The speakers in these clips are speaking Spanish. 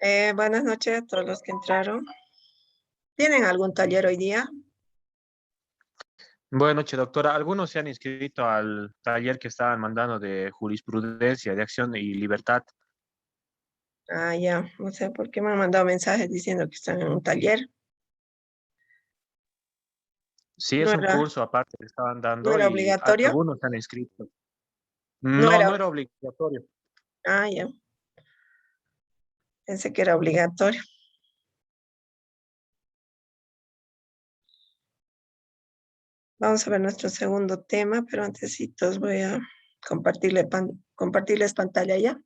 Buenas noches a todos los que entraron. ¿Tienen algún taller hoy día? Buenas noches, doctora. Algunos se han inscrito al taller que estaban mandando de jurisprudencia, de acción y libertad. Ah, ya, no sé por qué me han mandado mensajes diciendo que están en un taller. Sí, ¿No es un era, curso aparte que estaban no dando era y obligatorio? algunos se han inscrito. No No, era, no era obligatorio. ah, ya, pensé que era obligatorio. Vamos a ver nuestro segundo tema, pero antesitos voy a compartirles pantalla ya.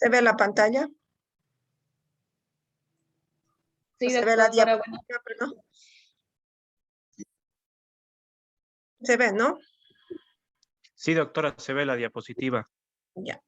¿Se ve la pantalla? Sí, ¿Se ve la doctora, bueno, diapositiva, perdón? ¿Se ve, no? Sí, doctora, se ve la diapositiva. Ya.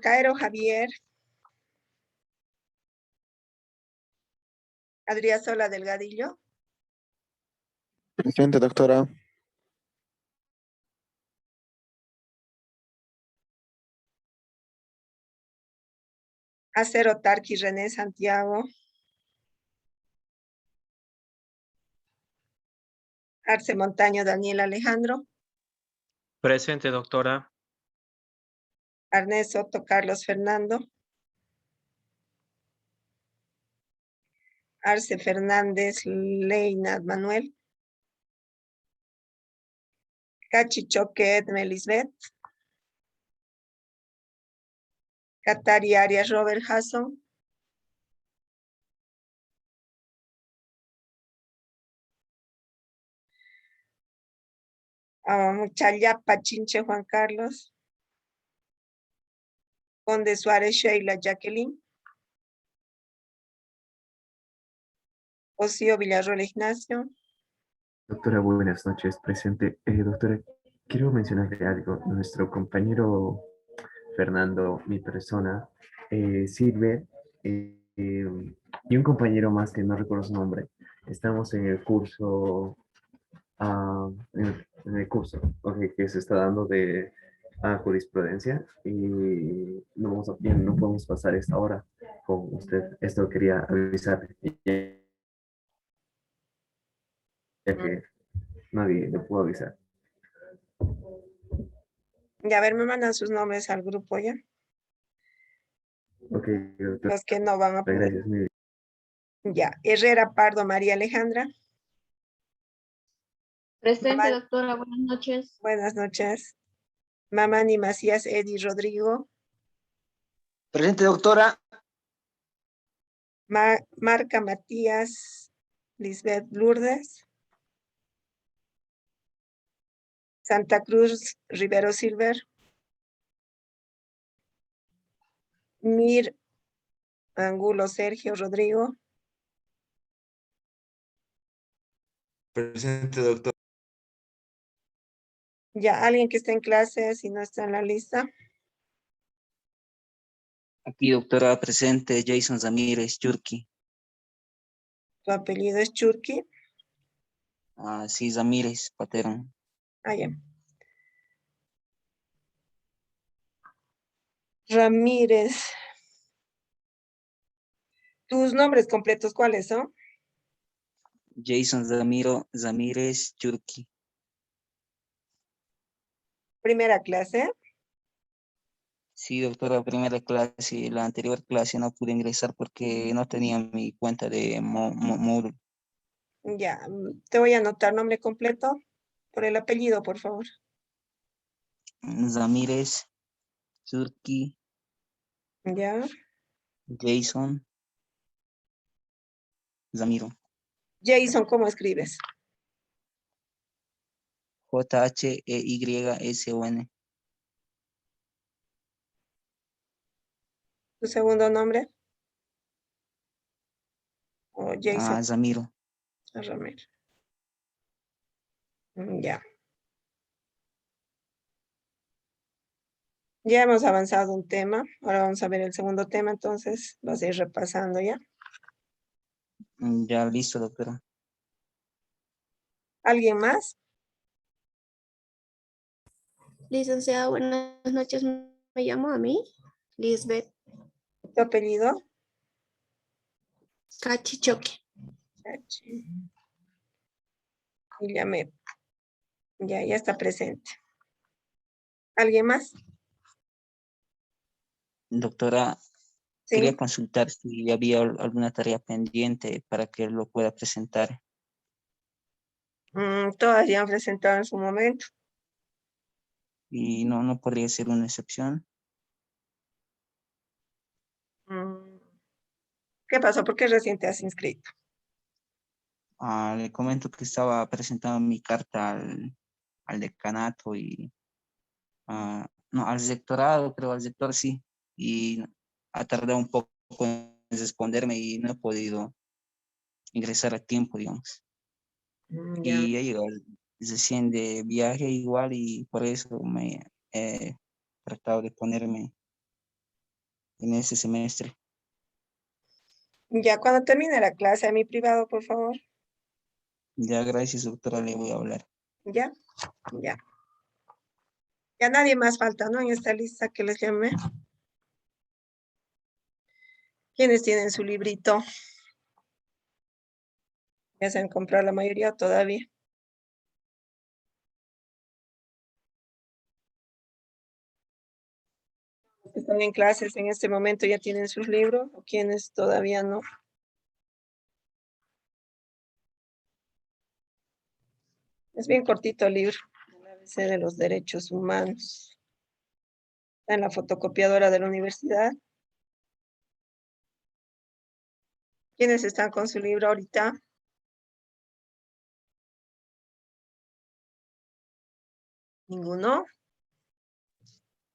Caero Javier, Adriasola Delgadillo, Presente, doctora. Acero Tarqui René Santiago, Arce Montaño Daniel Alejandro, Presente, doctora. Arnés Soto Carlos Fernando, Arce Fernández Leinat Manuel, Cachi Choque Edme Lisbeth, Catari Arias Robert Hasson, Chayapa Chinche Juan Carlos, Conde Suárez Sheila Jacqueline, Ocio Villarroel Ignacio, Doctora, buenas noches, presente. Doctora, quiero mencionarle algo. Nuestro compañero Fernando, mi persona, sirve y un compañero más que no recuerdo su nombre. Estamos en el curso, en el curso que se está dando de jurisprudencia y bien, no podemos pasar esta hora con usted. Esto quería avisar, ya que nadie le pudo avisar. y a ver, me mandan sus nombres al grupo ya, Ok, doctora, los que no van a poder. gracias. Muy bien. Ya, Herrera Pardo María Alejandra, presente, Mamá, doctora, buenas noches. buenas noches. Mamani Macías Edi Rodrigo, Presente, doctora. Marca Matías Lisbeth Lourdes, Santa Cruz Rivero Silver, Mir Angulo Sergio Rodrigo, Presente, doctor. ya alguien que esté en clase, si no está en la lista, Aquí, doctora, presente, Jason Ramírez, Churqui. tu apellido es Churqui, Sí, Ramírez, Paterón. ya. Ramírez. ¿Tus nombres completos cuáles son? Jason Ramírez Churqui. Primera clase. Sí, doctora, primera clase. La anterior clase no pude ingresar porque no tenía mi cuenta de módulo. Ya, te voy a anotar nombre completo por el apellido, por favor. Ramírez Churqui, Ya. Jason Ramiro. Jason, ¿cómo escribes? JHEYSON. ¿Tu segundo nombre? O Jason Ramiro. Romero. Ya. Ya hemos avanzado un tema. Ahora vamos a ver el segundo tema, entonces vas a ir repasando ya. Ya listo, doctora. ¿Alguien más? Licenciada, buenas noches. Me llamo a mí, Lisbeth ¿Tu apellido? Cachichoque. Y llamé. Ya está presente. ¿Alguien más? Doctora, Sí. quería consultar si había alguna tarea pendiente para que lo pueda presentar. Todas ya han presentado en su momento. Y no podría ser una excepción. ¿Qué pasó? ¿Por qué recién te has inscrito? Le comento que estaba presentando mi carta al decanato y no, al rectorado, creo, al rector sí. Y ha tardado un poco en responderme y no he podido ingresar a tiempo, digamos. Ya. Y he llegado recién de viaje igual y por eso me he tratado de ponerme en ese semestre. Ya, cuando termine la clase, a mi privado, por favor. Ya, gracias, doctora, le voy a hablar. Ya. Ya. Ya nadie más falta, ¿no? En esta lista que les llamé. ¿Quiénes tienen su librito? Ya se han comprado la mayoría todavía. Están en clases en este momento, ya tienen sus libros, o quienes todavía no. Es bien cortito el libro, el ABC de los derechos humanos. Está en la fotocopiadora de la universidad. ¿Quiénes están con su libro ahorita? ¿Ninguno?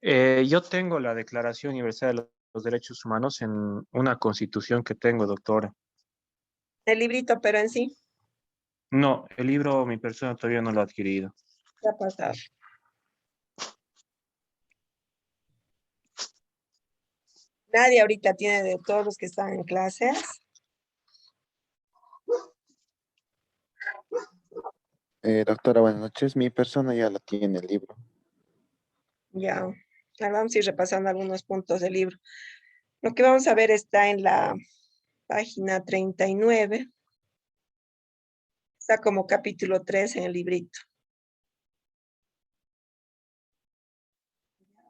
Yo tengo la Declaración Universal de los Derechos Humanos en una constitución que tengo, doctora. El librito, pero en sí, No, el libro mi persona todavía no lo ha adquirido. ya ha pasado. Nadie ahorita tiene de todos los que están en clases. Doctora, buenas noches. Mi persona ya la tiene el libro. Ya, ahora vamos a ir repasando algunos puntos del libro. Lo que vamos a ver está en la página 39. Está como capítulo 3 en el librito.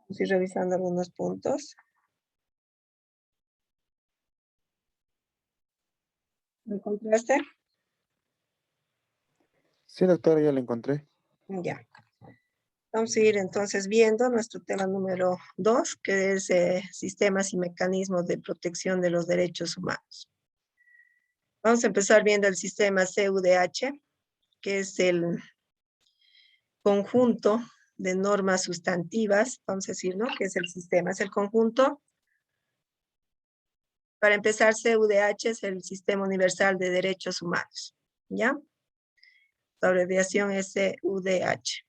Vamos a ir revisando algunos puntos. ¿Lo encontraste? Sí, doctora, ya la encontré. Ya. Vamos a ir entonces viendo nuestro tema número 2, que es sistemas y mecanismos de protección de los derechos humanos. Vamos a empezar viendo el sistema CUDH, que es el conjunto de normas sustantivas, vamos a decir, ¿no? Que es el sistema, es el conjunto. Para empezar, CUDH es el Sistema Universal de Derechos Humanos, ¿ya? La abreviación es CUDH,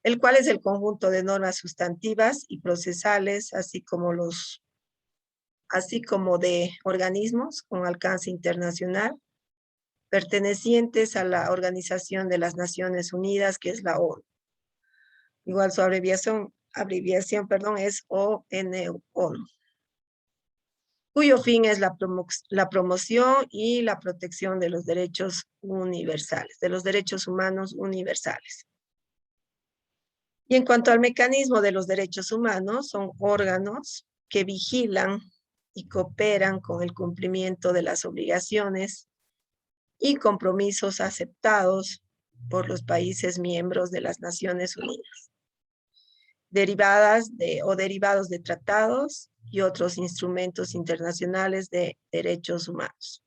el cual es el conjunto de normas sustantivas y procesales, así como de organismos con alcance internacional, pertenecientes a la Organización de las Naciones Unidas, que es la ONU. Igual su abreviación es ONU. cuyo fin es la promoción y la protección de los derechos universales, de los derechos humanos universales. Y en cuanto al mecanismo de los derechos humanos, son órganos que vigilan y cooperan con el cumplimiento de las obligaciones y compromisos aceptados por los países miembros de las Naciones Unidas, derivados de tratados y otros instrumentos internacionales de derechos humanos.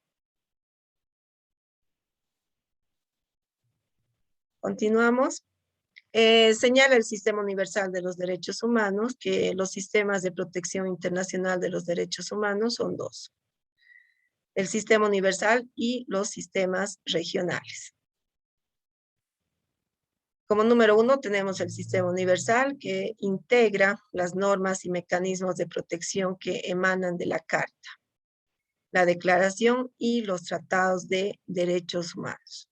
Continuamos. Señala el Sistema Universal de los Derechos Humanos que los sistemas de protección internacional de los derechos humanos son dos: el Sistema Universal y los sistemas regionales. Como número 1 tenemos el Sistema Universal, que integra las normas y mecanismos de protección que emanan de la Carta, la Declaración y los tratados de derechos humanos.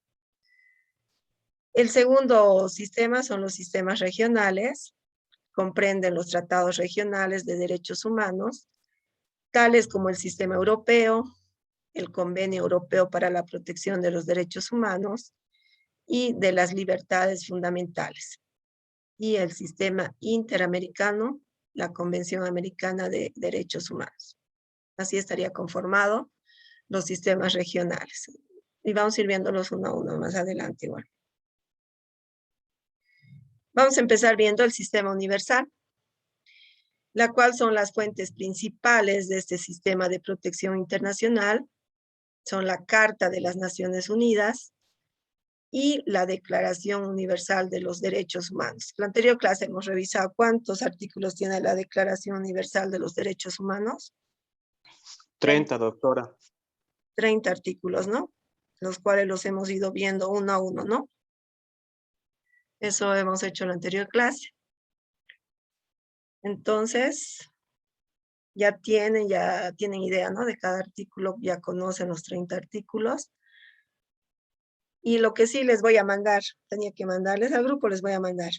El segundo sistema son los sistemas regionales. Comprenden los tratados regionales de derechos humanos, tales como el Sistema Europeo, el Convenio Europeo para la Protección de los Derechos Humanos y de las Libertades Fundamentales, y el Sistema Interamericano, la Convención Americana de Derechos Humanos. Así estaría conformado los sistemas regionales. Y vamos a ir viéndolos uno a uno más adelante igual. Vamos a empezar viendo el Sistema Universal, la cual son las fuentes principales de este sistema de protección internacional. Son la Carta de las Naciones Unidas y la Declaración Universal de los Derechos Humanos. En la anterior clase hemos revisado cuántos artículos tiene la Declaración Universal de los Derechos Humanos. 30, doctora. 30 artículos, ¿no? Los cuales los hemos ido viendo uno a uno, ¿no? Eso hemos hecho en la anterior clase. Entonces, ya tienen idea, ¿no? De cada artículo, ya conocen los 30 artículos. Y lo que sí les voy a mandar, tenía que mandarles al grupo, les voy a mandar.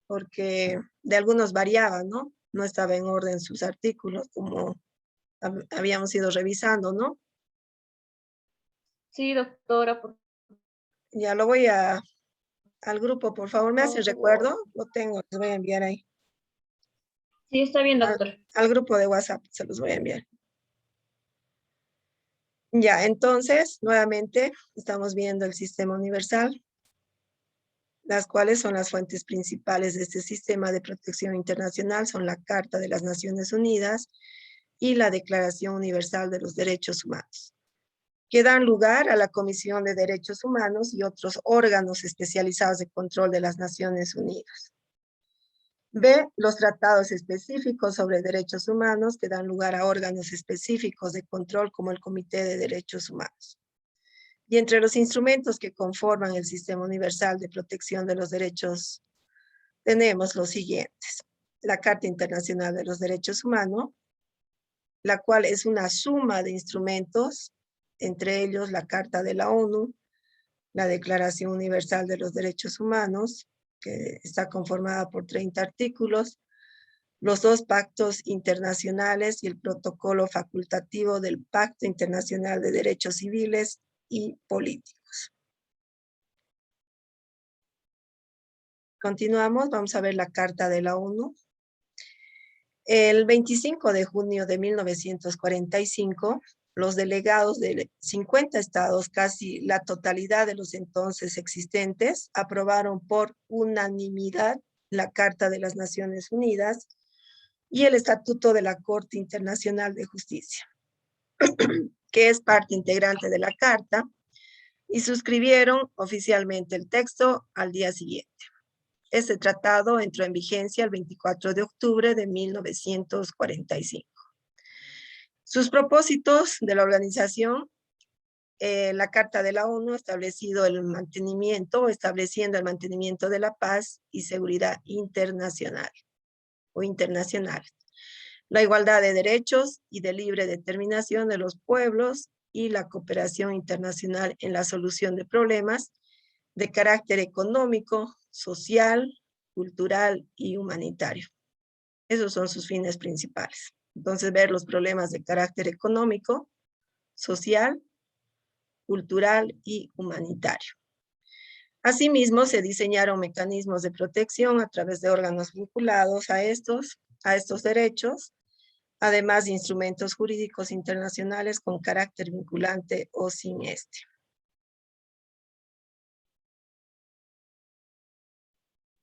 Porque de algunos variaban, ¿no? No estaba en orden sus artículos, como habíamos ido revisando, ¿no? Sí, doctora. Ya lo voy al grupo, por favor, ¿me hacen recuerdo? Lo tengo, les voy a enviar ahí. Sí, está bien, doctor. Al grupo de WhatsApp se los voy a enviar. Ya, entonces, nuevamente, estamos viendo el Sistema Universal, las cuales son las fuentes principales de este sistema de protección internacional, son la Carta de las Naciones Unidas y la Declaración Universal de los Derechos Humanos, que dan lugar a la Comisión de Derechos Humanos y otros órganos especializados de control de las Naciones Unidas. B, los tratados específicos sobre derechos humanos que dan lugar a órganos específicos de control como el Comité de Derechos Humanos. Y entre los instrumentos que conforman el Sistema Universal de Protección de los Derechos tenemos los siguientes: la Carta Internacional de los Derechos Humanos, la cual es una suma de instrumentos, entre ellos la Carta de la ONU, la Declaración Universal de los Derechos Humanos, que está conformada por 30 artículos, los 2 pactos internacionales y el protocolo facultativo del Pacto Internacional de Derechos Civiles y Políticos. Continuamos, vamos a ver la Carta de la ONU. El 25 de junio de 1945, los delegados de 50 estados, casi la totalidad de los entonces existentes, aprobaron por unanimidad la Carta de las Naciones Unidas y el Estatuto de la Corte Internacional de Justicia, que es parte integrante de la Carta, y suscribieron oficialmente el texto al día siguiente. Este tratado entró en vigencia el 24 de octubre de 1945. Sus propósitos de la organización: la Carta de la ONU estableciendo el mantenimiento de la paz y seguridad internacional o internacionales, la igualdad de derechos y de libre determinación de los pueblos y la cooperación internacional en la solución de problemas de carácter económico, social, cultural y humanitario. Esos son sus fines principales. Entonces, ver los problemas de carácter económico, social, cultural y humanitario. Asimismo, se diseñaron mecanismos de protección a través de órganos vinculados a estos derechos, además de instrumentos jurídicos internacionales con carácter vinculante o sin este.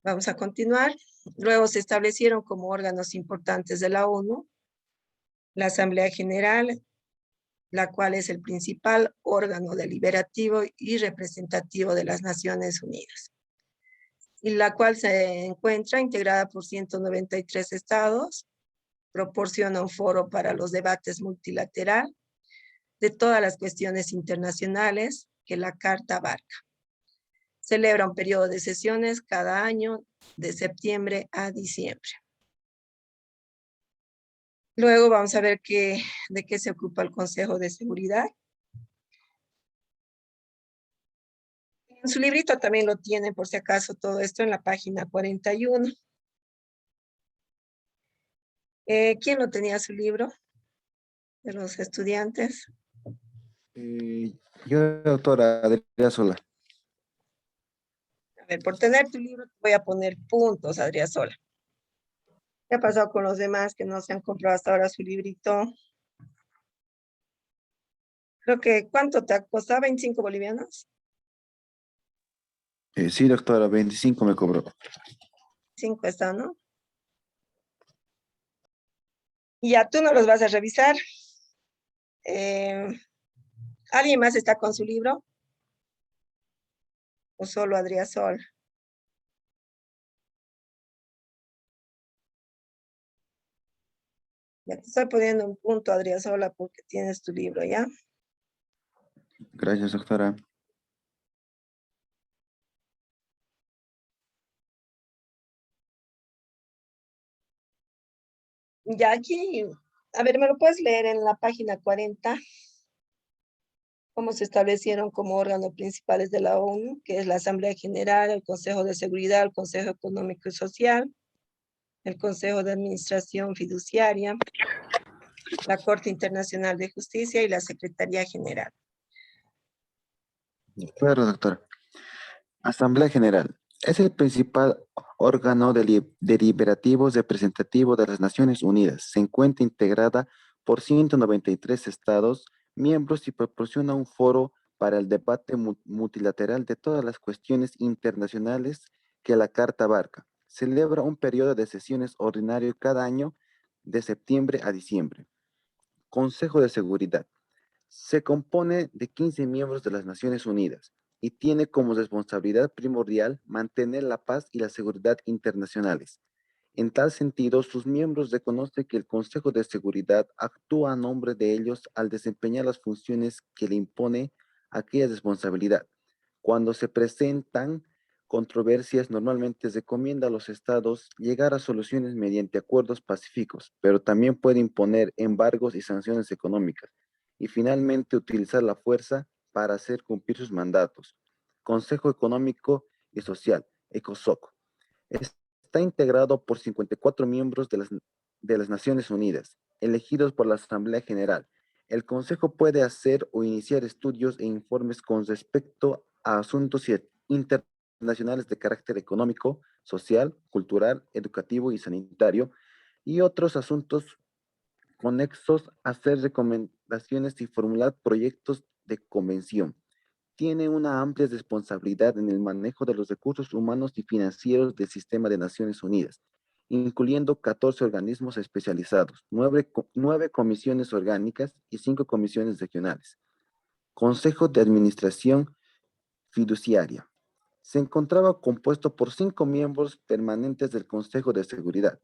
Vamos a continuar. Luego se establecieron como órganos importantes de la ONU la Asamblea General, la cual es el principal órgano deliberativo y representativo de las Naciones Unidas, y la cual se encuentra integrada por 193 estados, proporciona un foro para los debates multilateral de todas las cuestiones internacionales que la Carta abarca. Celebra un periodo de sesiones cada año de septiembre a diciembre. Luego vamos a ver de qué se ocupa el Consejo de Seguridad. En su librito también lo tienen, por si acaso, todo esto en la página 41. ¿Quién lo tenía su libro? De los estudiantes. Yo, doctora Adriana Sola. A ver, por tener tu libro te voy a poner puntos, Adriana Sola. ¿Qué ha pasado con los demás que no se han comprado hasta ahora su librito? Creo que, ¿cuánto te ha costado? ¿25 bolivianos? Sí, doctora, 25 me cobró. 5 está, ¿no? Y ya tú no los vas a revisar. ¿Alguien más está con su libro? ¿O solo Adriana Sol? Ya te estoy poniendo un punto, Adriana Sola, porque tienes tu libro, ¿ya? Gracias, doctora. Ya aquí, a ver, ¿me lo puedes leer en la página 40? Cómo se establecieron como órganos principales de la ONU, que es la Asamblea General, el Consejo de Seguridad, el Consejo Económico y Social, el Consejo de Administración Fiduciaria, la Corte Internacional de Justicia y la Secretaría General. Claro, doctora. Asamblea General. Es el principal órgano deliberativo representativo de las Naciones Unidas. Se encuentra integrada por 193 estados miembros y proporciona un foro para el debate multilateral de todas las cuestiones internacionales que la Carta abarca. Celebra un periodo de sesiones ordinario cada año de septiembre a diciembre. Consejo de Seguridad. Se compone de 15 miembros de las Naciones Unidas y tiene como responsabilidad primordial mantener la paz y la seguridad internacionales. En tal sentido, sus miembros reconocen que el Consejo de Seguridad actúa a nombre de ellos al desempeñar las funciones que le impone aquella responsabilidad. Cuando se presentan controversias, normalmente recomienda a los estados llegar a soluciones mediante acuerdos pacíficos, pero también puede imponer embargos y sanciones económicas y finalmente utilizar la fuerza para hacer cumplir sus mandatos. Consejo Económico y Social, ECOSOC. Está integrado por 54 miembros de las Naciones Unidas, elegidos por la Asamblea General. El Consejo puede hacer o iniciar estudios e informes con respecto a asuntos internacionales de carácter económico, social, cultural, educativo y sanitario, y otros asuntos conexos, hacer recomendaciones y formular proyectos de convención. Tiene una amplia responsabilidad en el manejo de los recursos humanos y financieros del sistema de Naciones Unidas, incluyendo 14 organismos especializados, 9 comisiones orgánicas y 5 comisiones regionales. Consejo de Administración Fiduciaria. Se encontraba compuesto por 5 miembros permanentes del Consejo de Seguridad: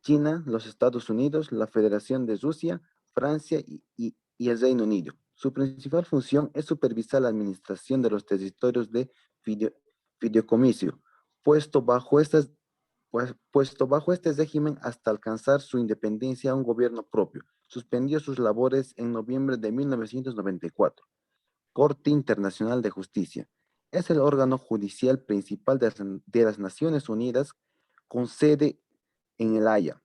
China, los Estados Unidos, la Federación de Rusia, Francia y el Reino Unido. Su principal función es supervisar la administración de los territorios de fideicomiso, puesto bajo este régimen hasta alcanzar su independencia a un gobierno propio. Suspendió sus labores en noviembre de 1994. Corte Internacional de Justicia. Es el órgano judicial principal de las Naciones Unidas con sede en El Haya.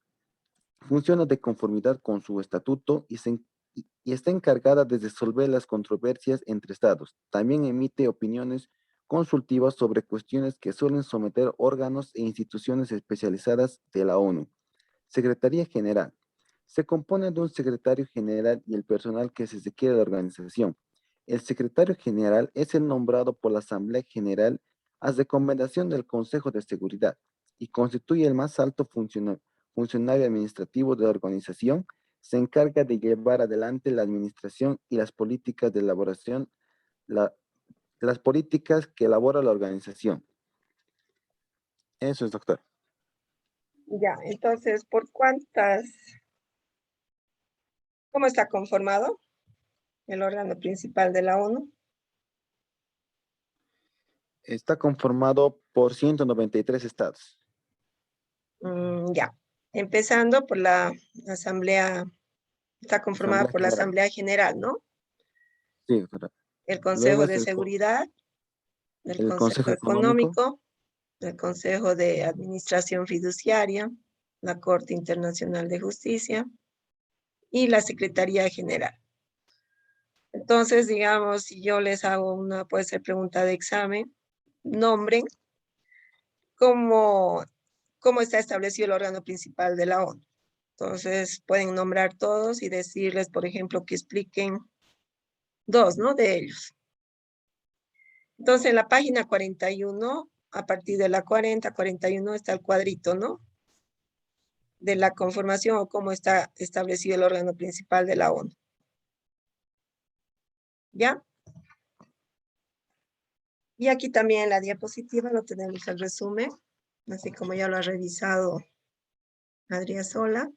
Funciona de conformidad con su estatuto y está encargada de resolver las controversias entre estados. También emite opiniones consultivas sobre cuestiones que suelen someter órganos e instituciones especializadas de la ONU. Secretaría General. Se compone de un secretario general y el personal que se requiere de la organización. El secretario general es el nombrado por la Asamblea General a recomendación del Consejo de Seguridad y constituye el más alto funcionario administrativo de la organización. Se encarga de llevar adelante la administración y las políticas de elaboración, las políticas que elabora la organización. Eso es, doctor. Ya, entonces, ¿cómo está conformado el órgano principal de la ONU? Está conformado por 193 estados. Ya, empezando por la Asamblea, está conformada Asamblea por la General. Asamblea General, ¿no? Sí, doctora. El Luego Consejo es de Seguridad, el el Consejo Consejo Económico, Económico, el Consejo de Administración Fiduciaria, la Corte Internacional de Justicia y la Secretaría General. Entonces, digamos, si yo les hago puede ser pregunta de examen, nombren cómo está establecido el órgano principal de la ONU. Entonces, pueden nombrar todos y decirles, por ejemplo, que expliquen dos, ¿no? De ellos. Entonces, en la página 41, a partir de la 40, 41 está el cuadrito, ¿no? De la conformación o cómo está establecido el órgano principal de la ONU. ¿Ya? Y aquí también en la diapositiva lo tenemos el resumen, así como ya lo ha revisado Adriasola.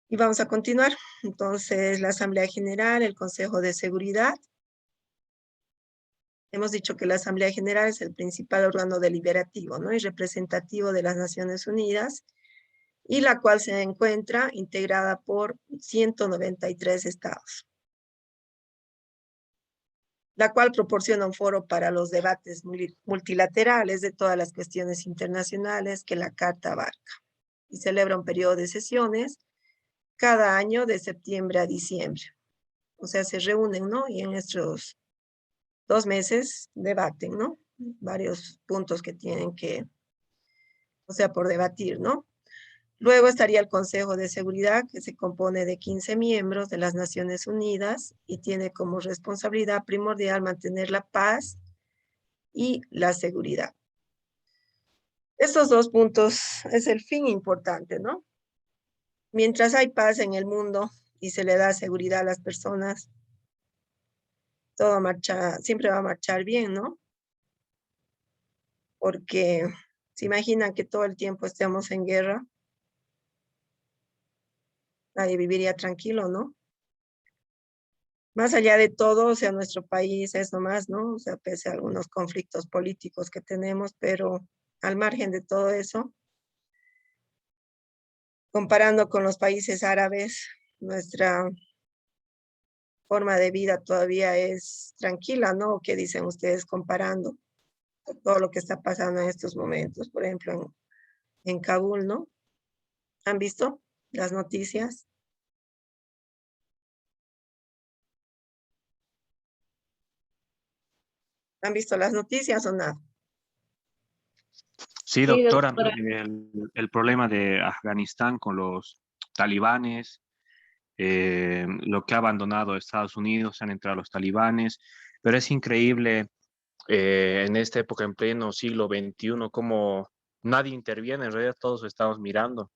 Y vamos a continuar. Entonces, la Asamblea General, el Consejo de Seguridad. Hemos dicho que la Asamblea General es el principal órgano deliberativo, ¿no? Y representativo de las Naciones Unidas, y la cual se encuentra integrada por 193 estados. La cual proporciona un foro para los debates multilaterales de todas las cuestiones internacionales que la Carta abarca. Y celebra un periodo de sesiones cada año de septiembre a diciembre. O sea, se reúnen, ¿no? Y en estos 2 meses debaten, ¿no? Varios puntos que tienen que, o sea, por debatir, ¿no? Luego estaría el Consejo de Seguridad, que se compone de 15 miembros de las Naciones Unidas y tiene como responsabilidad primordial mantener la paz y la seguridad. Estos 2 puntos es el fin importante, ¿no? Mientras hay paz en el mundo y se le da seguridad a las personas, todo marcha, siempre va a marchar bien, ¿no? Porque se imaginan que todo el tiempo estemos en guerra, nadie viviría tranquilo, ¿no? Más allá de todo, o sea, nuestro país es nomás, ¿no? O sea, pese a algunos conflictos políticos que tenemos, pero al margen de todo eso, comparando con los países árabes, nuestra forma de vida todavía es tranquila, ¿no? ¿Qué dicen ustedes comparando todo lo que está pasando en estos momentos? Por ejemplo, en Kabul, ¿no? ¿Han visto las noticias? ¿Han visto las noticias o nada? Sí, Sí, doctora, doctora. el problema de Afganistán con los talibanes, lo que ha abandonado Estados Unidos, han entrado los talibanes, pero es increíble en esta época, en pleno siglo XXI, cómo nadie interviene, en realidad todos estamos mirando.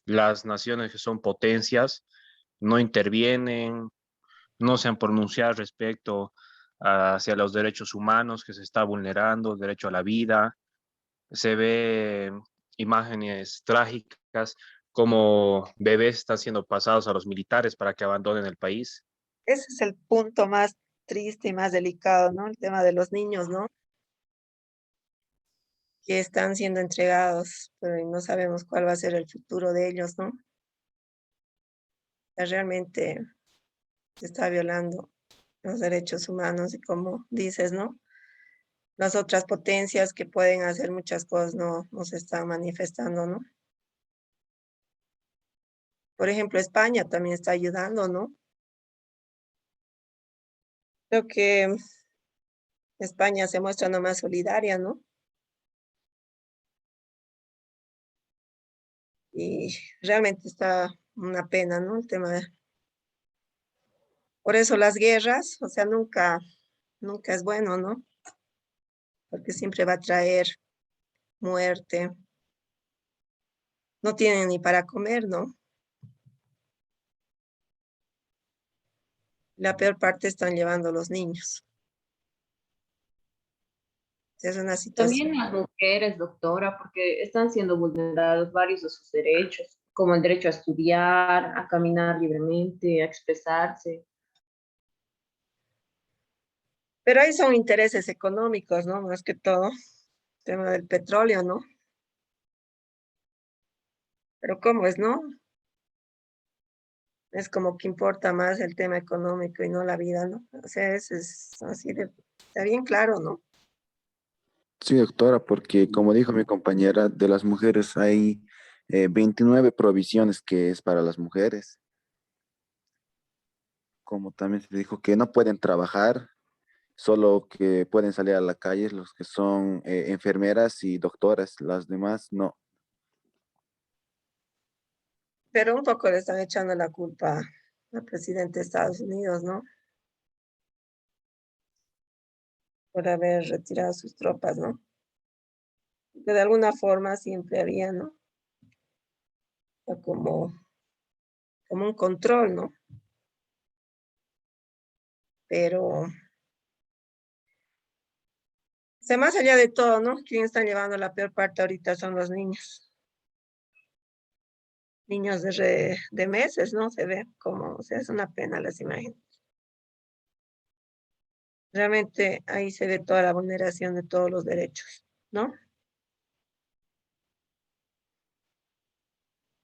Las naciones que son potencias no intervienen, no se han pronunciado respecto hacia los derechos humanos que se está vulnerando, el derecho a la vida. Se ve imágenes trágicas como bebés están siendo pasados a los militares para que abandonen el país. Ese es el punto más triste y más delicado, ¿no? El tema de los niños, ¿no? Que están siendo entregados, pero no sabemos cuál va a ser el futuro de ellos, ¿no? Realmente se está violando los derechos humanos y como dices, ¿no? Las otras potencias que pueden hacer muchas cosas no se están manifestando, ¿no? Por ejemplo, España también está ayudando, ¿no? Creo que España se muestra nomás solidaria, ¿no? Y realmente está una pena, ¿no? El tema de... Por eso las guerras, o sea, nunca es bueno, ¿no? Porque siempre va a traer muerte. No tienen ni para comer, ¿no? La peor parte están llevando los niños. Es una situación. También las mujeres, doctora, porque están siendo vulnerados varios de sus derechos, como el derecho a estudiar, a caminar libremente, a expresarse. Pero ahí son intereses económicos, ¿no? Más que todo, tema del petróleo, ¿no? Pero ¿cómo es, no? Es como que importa más el tema económico y no la vida, ¿no? O sea, es así de, está bien claro, ¿no? Sí, doctora, porque como dijo mi compañera, de las mujeres hay 29 provisiones que es para las mujeres, como también se dijo que no pueden trabajar, solo que pueden salir a la calle los que son enfermeras y doctoras, las demás no. Pero un poco le están echando la culpa al presidente de Estados Unidos, ¿no? Por haber retirado sus tropas, ¿no? Que de alguna forma siempre había, ¿no? O como un control, ¿no? Pero, o sea, más allá de todo, ¿no? Quien está llevando la peor parte ahorita son los niños. Niños de meses, ¿no? Se ve como, o sea, es una pena las imágenes. Realmente ahí se ve toda la vulneración de todos los derechos, ¿no?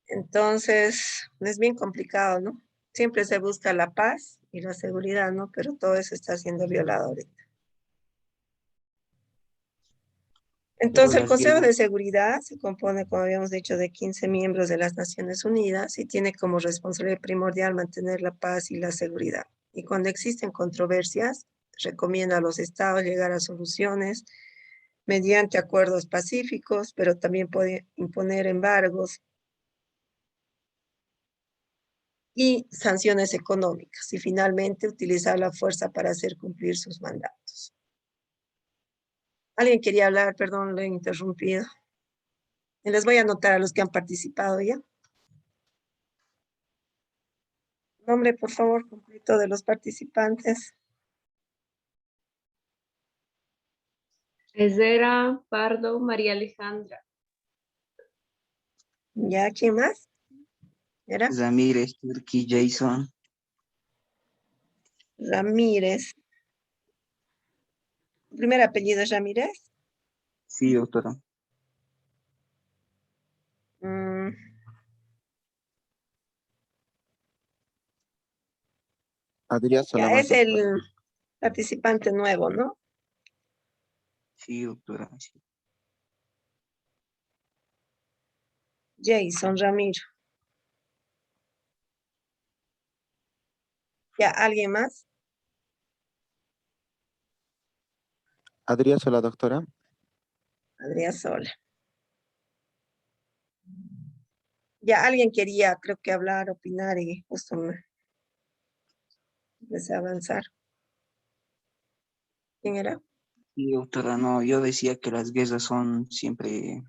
Entonces, es bien complicado, ¿no? Siempre se busca la paz y la seguridad, ¿no? Pero todo eso está siendo violado ahorita. Pero Entonces, el las Consejo guerras, de Seguridad se compone, como habíamos dicho, de 15 miembros de las Naciones Unidas y tiene como responsabilidad primordial mantener la paz y la seguridad. Y cuando existen controversias, recomienda a los estados llegar a soluciones mediante acuerdos pacíficos, pero también puede imponer embargos y sanciones económicas y finalmente utilizar la fuerza para hacer cumplir sus mandatos. Alguien quería hablar, perdón, lo he interrumpido. Y les voy a anotar a los que han participado ya. Nombre, por favor, completo de los participantes. Ezera, Pardo, María Alejandra. ¿Ya quién más? ¿Era? Ramírez, Turki, Jason. Ramírez. ¿Primer apellido es Ramírez? Sí, doctora. Mm, Adrián ya Solamente, es el participante nuevo, ¿no? Sí, doctora. Sí. Jason Ramiro. ¿Ya alguien más? Adrián Sola, doctora. Adrián Sola. Ya alguien quería, creo que hablar, opinar y justo me empecé a avanzar. ¿Quién era? Sí, doctora, no, yo decía que las guerras son siempre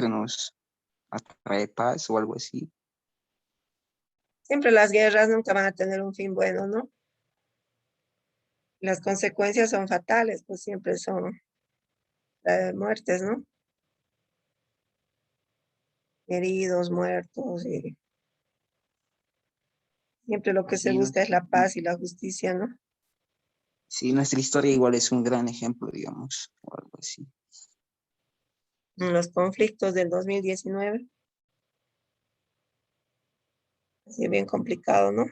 nos atrae paz o algo así. Siempre las guerras nunca van a tener un fin bueno, ¿no? Las consecuencias son fatales, pues siempre son muertes, ¿no? Heridos, muertos, y siempre lo que se Sí, busca es la paz y la justicia, ¿no? sí, nuestra historia igual es un gran ejemplo, digamos, o algo así. En los conflictos del 2019, así bien complicado, ¿no?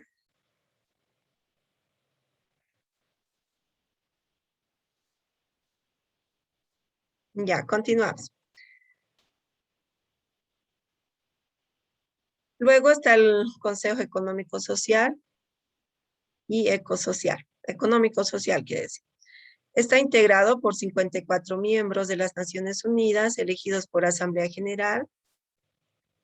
Ya, continuamos. Luego está el Consejo Económico Social y Ecosocial. Económico-social quiere decir. Está integrado por 54 miembros de las Naciones Unidas elegidos por Asamblea General,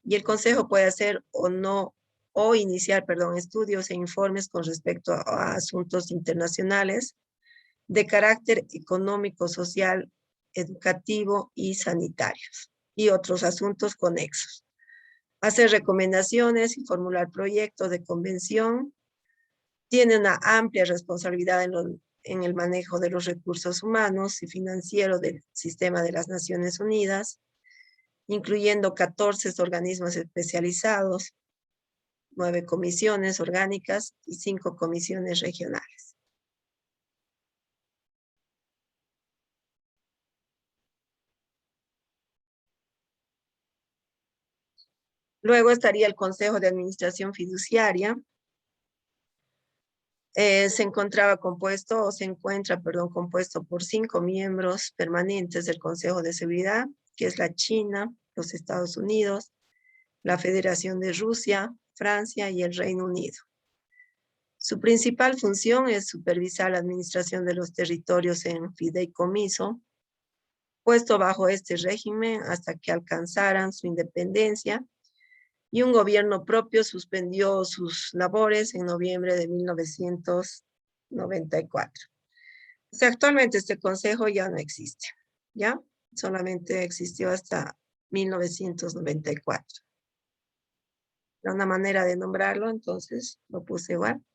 y el Consejo puede hacer o iniciar estudios e informes con respecto a asuntos internacionales de carácter económico, social, educativo y sanitarios, y otros asuntos conexos. Hacer recomendaciones y formular proyectos de convención. Tiene una amplia responsabilidad en el manejo de los recursos humanos y financieros del sistema de las Naciones Unidas, incluyendo 14 organismos especializados, 9 comisiones orgánicas y 5 comisiones regionales. Luego estaría el Consejo de Administración Fiduciaria. Se encuentra compuesto por 5 miembros permanentes del Consejo de Seguridad, que es la China, los Estados Unidos, la Federación de Rusia, Francia y el Reino Unido. Su principal función es supervisar la administración de los territorios en fideicomiso, puesto bajo este régimen hasta que alcanzaran su independencia, y un gobierno propio suspendió sus labores en noviembre de 1994. O sea, actualmente este consejo ya no existe, ¿ya? Solamente existió hasta 1994. Era una manera de nombrarlo, entonces lo puse igual.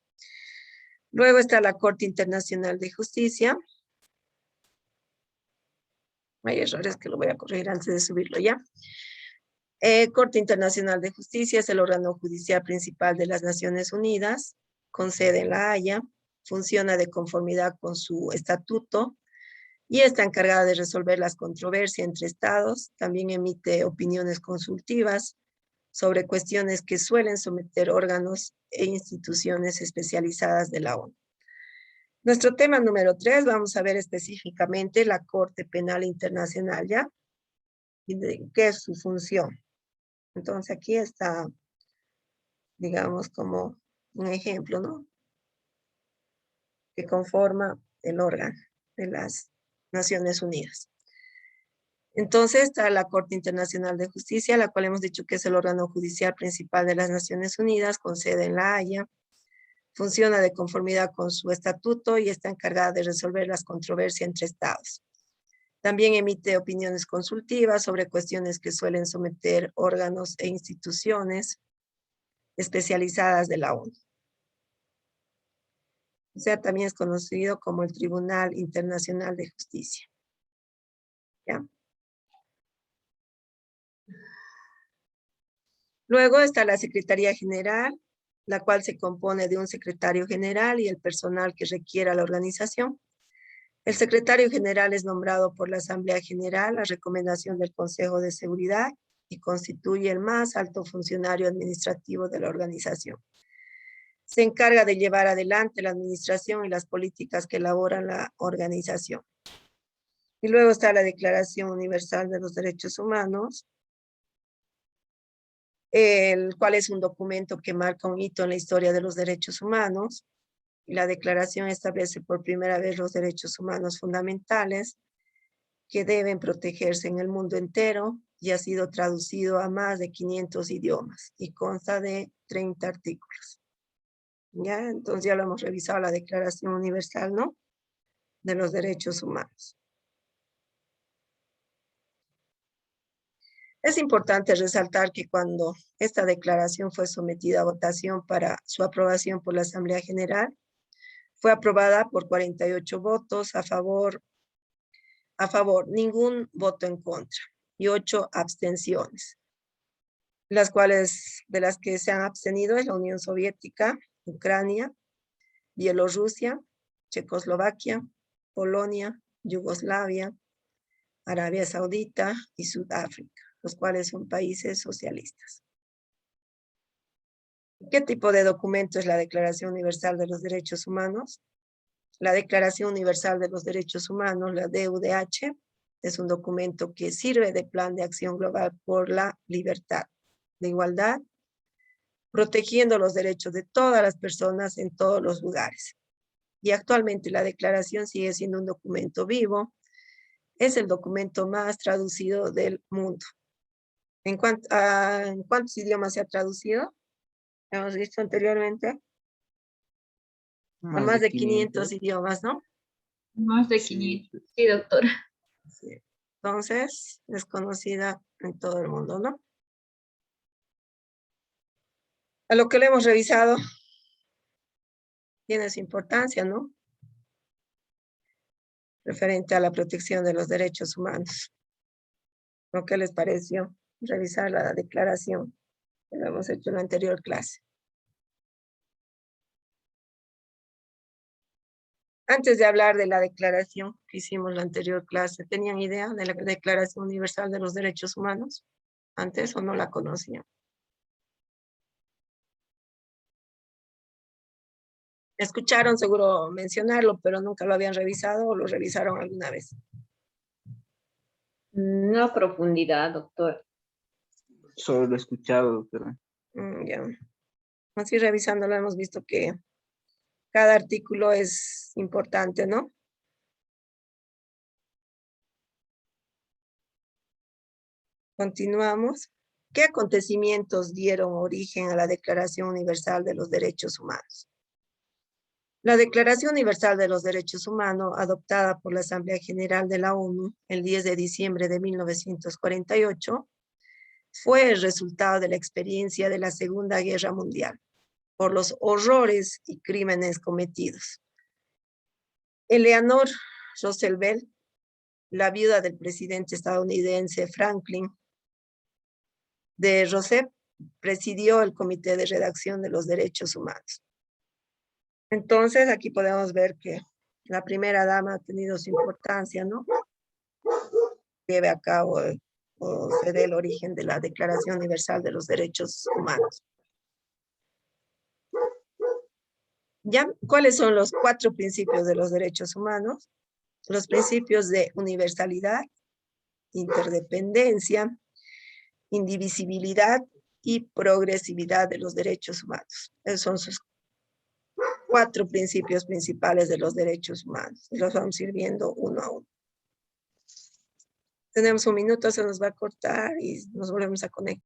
Luego está la Corte Internacional de Justicia. Hay errores que lo voy a corregir antes de subirlo ya. Corte Internacional de Justicia es el órgano judicial principal de las Naciones Unidas, con sede en La Haya, funciona de conformidad con su estatuto y está encargada de resolver las controversias entre estados. También emite opiniones consultivas sobre cuestiones que suelen someter órganos e instituciones especializadas de la ONU. Nuestro tema número 3, vamos a ver específicamente la Corte Penal Internacional, ¿ya? Y qué es su función. Entonces aquí está, digamos, como un ejemplo, ¿no? Que conforma el órgano de las Naciones Unidas. Entonces está la Corte Internacional de Justicia, la cual hemos dicho que es el órgano judicial principal de las Naciones Unidas, con sede en La Haya. Funciona de conformidad con su estatuto y está encargada de resolver las controversias entre estados. También emite opiniones consultivas sobre cuestiones que suelen someter órganos e instituciones especializadas de la ONU. O sea, también es conocido como el Tribunal Internacional de Justicia. ¿Ya? Luego está la Secretaría General, la cual se compone de un secretario general y el personal que requiera la organización. El secretario general es nombrado por la Asamblea General a recomendación del Consejo de Seguridad y constituye el más alto funcionario administrativo de la organización. Se encarga de llevar adelante la administración y las políticas que elabora la organización. Y luego está la Declaración Universal de los Derechos Humanos, el cual es un documento que marca un hito en la historia de los derechos humanos. Y la declaración establece por primera vez los derechos humanos fundamentales que deben protegerse en el mundo entero y ha sido traducido a más de 500 idiomas y consta de 30 artículos. ¿Ya? Entonces ya lo hemos revisado, la Declaración Universal, ¿no? De los Derechos Humanos. Es importante resaltar que cuando esta declaración fue sometida a votación para su aprobación por la Asamblea General, fue aprobada por 48 votos a favor, ningún voto en contra y 8 abstenciones. De las que se han abstenido es la Unión Soviética, Ucrania, Bielorrusia, Checoslovaquia, Polonia, Yugoslavia, Arabia Saudita y Sudáfrica, los cuales son países socialistas. ¿Qué tipo de documento es la Declaración Universal de los Derechos Humanos? La Declaración Universal de los Derechos Humanos, la DUDH, es un documento que sirve de plan de acción global por la libertad, la igualdad, protegiendo los derechos de todas las personas en todos los lugares. Y actualmente la declaración sigue siendo un documento vivo. Es el documento más traducido del mundo. ¿En cuántos idiomas se ha traducido? Hemos visto anteriormente. A más de 500 idiomas, ¿no? Más de 500. Sí, doctora. Sí. Entonces, es conocida en todo el mundo, ¿no? A lo que le hemos revisado, tiene su importancia, ¿no? Referente a la protección de los derechos humanos. ¿Lo que les pareció? Revisar la declaración que lo hemos hecho en la anterior clase. Antes de hablar de la declaración que hicimos en la anterior clase, ¿tenían idea de la Declaración Universal de los Derechos Humanos? ¿Antes o no la conocían? Escucharon seguro mencionarlo, pero nunca lo habían revisado o lo revisaron alguna vez. No a profundidad, doctor. Solo lo he escuchado, doctora. Ya. Así revisándolo hemos visto que cada artículo es importante, ¿no? Continuamos. ¿Qué acontecimientos dieron origen a la Declaración Universal de los Derechos Humanos? La Declaración Universal de los Derechos Humanos, adoptada por la Asamblea General de la ONU el 10 de diciembre de 1948, fue el resultado de la experiencia de la Segunda Guerra Mundial por los horrores y crímenes cometidos. Eleanor Roosevelt, la viuda del presidente estadounidense Franklin D. Roosevelt, presidió el Comité de Redacción de los Derechos Humanos. Entonces, aquí podemos ver que la primera dama ha tenido su importancia, ¿no? Lleve a cabo o se dé el origen de la Declaración Universal de los Derechos Humanos. ¿Ya? ¿Cuáles son los 4 principios de los derechos humanos? Los principios de universalidad, interdependencia, indivisibilidad y progresividad de los derechos humanos. Esos son sus 4 principios principales de los derechos humanos. Los vamos a ir viendo uno a uno. Tenemos un minuto, se nos va a cortar y nos volvemos a conectar.